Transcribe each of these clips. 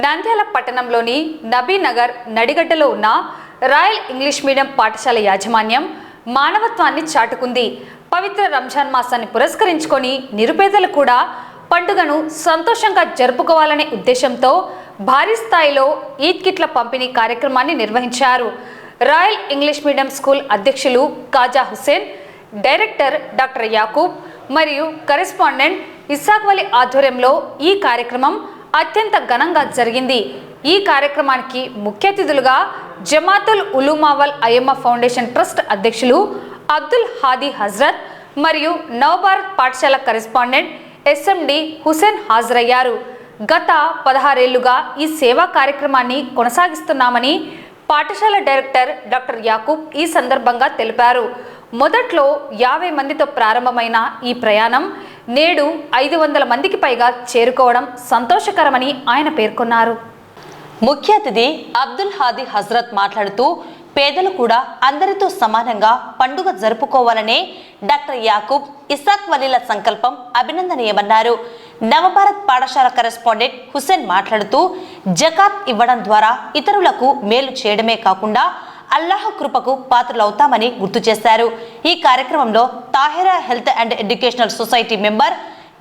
నంద్యాల పట్టణంలోని నబీనగర్ నడిగడ్డలో ఉన్న royal English medium పాఠశాల యాజమాన్యం మానవత్వాన్ని చాటుకుంది. పవిత్ర రంజాన్ మాసాన్ని పురస్కరించుకొని నిరుపేదలు కూడా పండుగను సంతోషంగా జరుపుకోవాలనే ఉద్దేశంతో భారీ స్థాయిలో ఈద్ కిట్ల పంపిణీ కార్యక్రమాన్ని నిర్వహించారు. రాయల్ ఇంగ్లీష్ మీడియం స్కూల్ అధ్యక్షులు కాజా హుసేన్, డైరెక్టర్ డాక్టర్ యాకూబ్ మరియు కరెస్పాండెంట్ ఇస్సాక్ వలి ఆధ్వర్యంలో ఈ కార్యక్రమం అత్యంత ఘనంగా జరిగింది. ఈ కార్యక్రమానికి ముఖ్య అతిథులుగా జమాతుల్ ఉలూమావల్ అయమ్మ ఫౌండేషన్ ట్రస్ట్ అధ్యక్షులు అబ్దుల్ హాదీ హజరత్ మరియు నవభారత్ పాఠశాల కరెస్పాండెంట్ ఎస్ఎండి హుసేన్ హాజరయ్యారు. గత 16 ఏళ్లుగా ఈ సేవా కార్యక్రమాన్ని కొనసాగిస్తున్నామని పాఠశాల డైరెక్టర్ డాక్టర్ యాకూబ్ ఈ సందర్భంగా తెలిపారు. మొదట్లో 50 మందితో ప్రారంభమైన ఈ ప్రయాణం నేడు 500 మందికి పైగా చేరుకోవడం సంతోషకరమని ఆయన పేర్కొన్నారు. ముఖ్య అతిథి అబ్దుల్ హాదీ హజరత్ మాట్లాడుతూ పేదలు కూడా అందరితో సమానంగా పండుగ జరుపుకోవాలనే డాక్టర్ యాకూబ్, ఇస్సాక్ వలీల సంకల్పం అభినందనీయమన్నారు. నవభారత్ పాఠశాల కరెస్పాండెంట్ హుసేన్ మాట్లాడుతూ జకాత్ ఇవ్వడం ద్వారా ఇతరులకు మేలు చేయడమే కాకుండా అల్లాహ్ కృపకు పాత్రలవుతామని గుర్తు చేశారు. ఈ కార్యక్రమంలో Tahira health and educational society member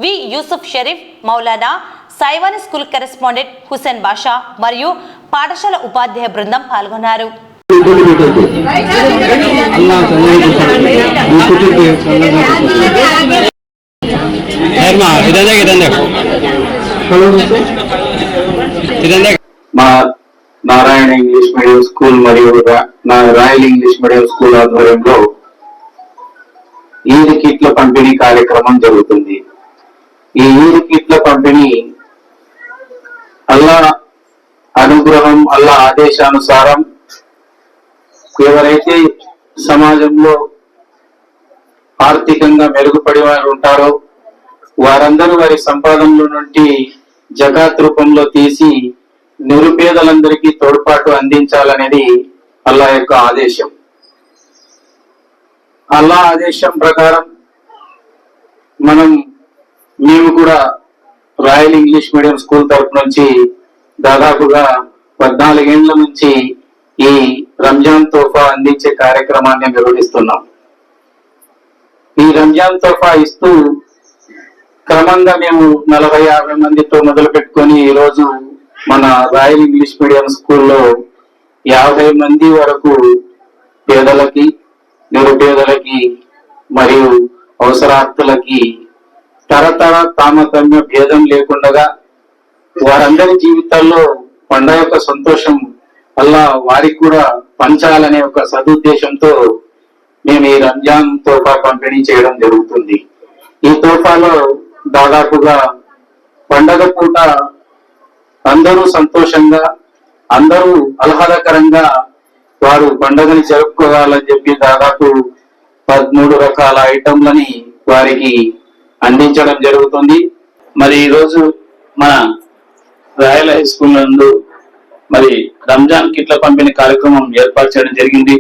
V Yusuf Sharif, Maulana, Saivani school correspondent Hussain Basha మరియు పాఠశాల ఉపాధ్యాయ బృందం పాల్గొన్నారు. నారాయణ ఇంగ్లీష్ మీడియం స్కూల్ మరియు రాయల్ ఇంగ్లీష్ మీడియం స్కూల్ ఆధ్వర్యంలో ఈద్ కిట్ల పంపిణీ కార్యక్రమం జరుగుతుంది. ఈ ఈద్ కిట్ల పంపిణీ అల్లా అనుగ్రహం, అల్లా ఆదేశానుసారం ఎవరైతే సమాజంలో ఆర్థికంగా మెరుగుపడి వారు ఉంటారో వారందరూ వారి సంపాదనల నుండి జకాత్ రూపంలో తీసి నిరుపేదలందరికీ తోడ్పాటు అందించాలనేది అల్లా యొక్క ఆదేశం. అల్లా ఆదేశం ప్రకారం మేము కూడా రాయల్ ఇంగ్లీష్ మీడియం స్కూల్ తరఫు నుంచి దాదాపుగా 14 ఏళ్ల నుంచి ఈ రంజాన్ తోఫా అందించే కార్యక్రమాన్ని నిర్వహిస్తున్నాం. ఈ రంజాన్ తోఫా ఇస్తూ క్రమంగా మేము 40-50 మందితో మొదలు పెట్టుకొని ఈరోజు మన రాయల్ ఇంగ్లీష్ మీడియం స్కూల్లో 50 మంది వరకు పేదలకి, నిరుపేదలకి మరియు అవసరార్థులకి తరతర తామతమ్య భేదం లేకుండా వారందరి జీవితాల్లో పండగ యొక్క సంతోషం అల్లా వారికి కూడా పంచాలనే ఒక సదుద్దేశంతో మేము ఈ రంజాన్ తోఫా పంపిణీ చేయడం జరుగుతుంది. ఈ తోఫాలో దాదాపుగా పండగ పూట అందరూ సంతోషంగా, అందరూ ఆహ్లాదకరంగా వారు పండుగని జరుపుకోవాలని చెప్పి దాదాపు 13 రకాల ఐటంలని వారికి అందించడం జరుగుతుంది. మరి ఈరోజు మన రాయల్ హై స్కూల్ నందు మరి రంజాన్ కిట్ల పంపిణీ కార్యక్రమం ఏర్పాటు చేయడం జరిగింది.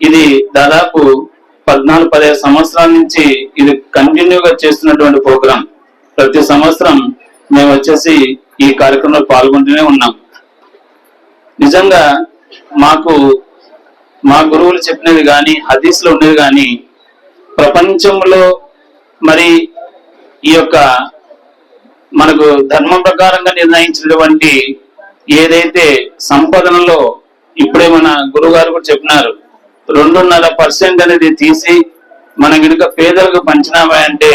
ఇది దాదాపు 14-15 సంవత్సరాల నుంచి ఇది కంటిన్యూగా చేస్తున్నటువంటి ప్రోగ్రాం. ప్రతి సంవత్సరం మేము వచ్చేసి ఈ కార్యక్రమంలో పాల్గొంటూనే ఉన్నాం. నిజంగా మా గురువులు చెప్పినవి కానీ, హదీస్లో ఉన్నవి కానీ, ప్రపంచంలో మరి ఈ యొక్క మనకు ధర్మం ప్రకారంగా నిర్ణయించినటువంటి ఏదైతే సంపాదనలో ఇప్పుడే మన గురువు గారు కూడా చెప్పినారు, 2.5% అనేది తీసి మనం కనుక పేదలకు పంచినామంటే,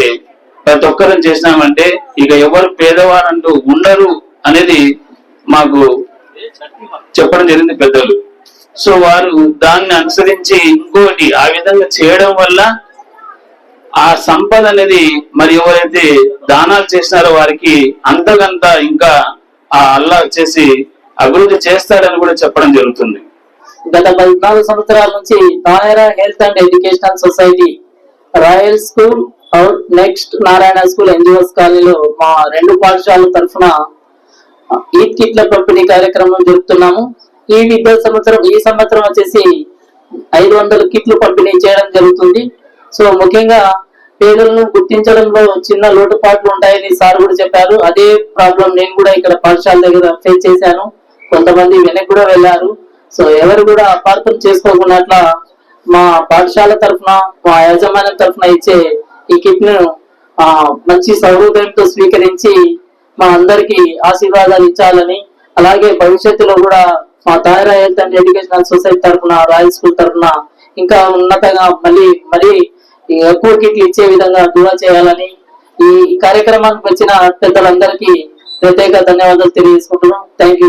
ప్రతి ఒక్కరం చేసినామంటే ఇక ఎవరు పేదవారంటూ ఉండరు అనేది మాకు చెప్పడం జరిగింది పెద్దలు. సో వారు దాన్ని అనుసరించి ఇంకోటి ఆ విధంగా చేయడం వల్ల ఆ సంపద అనేది మరి ఎవరైతే దానాలు చేసినారో వారికి అంతకంత ఇంకా ఆ అల్లా వచ్చేసి అభివృద్ధి చేస్తాడని కూడా చెప్పడం జరుగుతుంది. గత 14 సంవత్సరాల నుంచి Tahira health and educational society, royal school, next Narayana school NGOs కాలనీలో మా 2 పాఠశాలల తరఫున ఈద్ కిట్ల పంపిణీ కార్యక్రమం జరుపుతున్నాము. ఈ సంవత్సరం వచ్చేసి 500 కిట్లు పంపిణీ చేయడం జరుగుతుంది. సో ముఖ్యంగా పేదలను గుర్తించడంలో చిన్న లోటుపాట్లు ఉంటాయని సార్ కూడా చెప్పారు. అదే ప్రాబ్లం నేను కూడా ఇక్కడ పాఠశాల దగ్గర ఫేస్ చేశాను. కొంతమంది వెనక్కి కూడా వెళ్ళారు. సో ఎవరు కూడా అపార్థం చేసుకోకున్నట్లా మా పాఠశాల తరఫున, మా యాజమాన్యం తరఫున ఇచ్చే ఈ కిట్ ను మంచి సౌహృదయంతో స్వీకరించి మా అందరికి ఆశీర్వాదాలు ఇచ్చాలని, అలాగే భవిష్యత్తులో కూడా మా తాయరా హెల్త్ అండ్ ఎడ్యుకేషనల్ సొసైటీ తరఫున, రాయల్ స్కూల్ తరఫున ఇంకా ఉన్నతంగా మళ్ళీ ఎక్కువ కిట్లు ఇచ్చే విధంగా దువా చేయాలని ఈ కార్యక్రమానికి వచ్చిన పెద్దలందరికీ ప్రత్యేక ధన్యవాదాలు తెలియజేసుకుంటున్నాం. Thank you.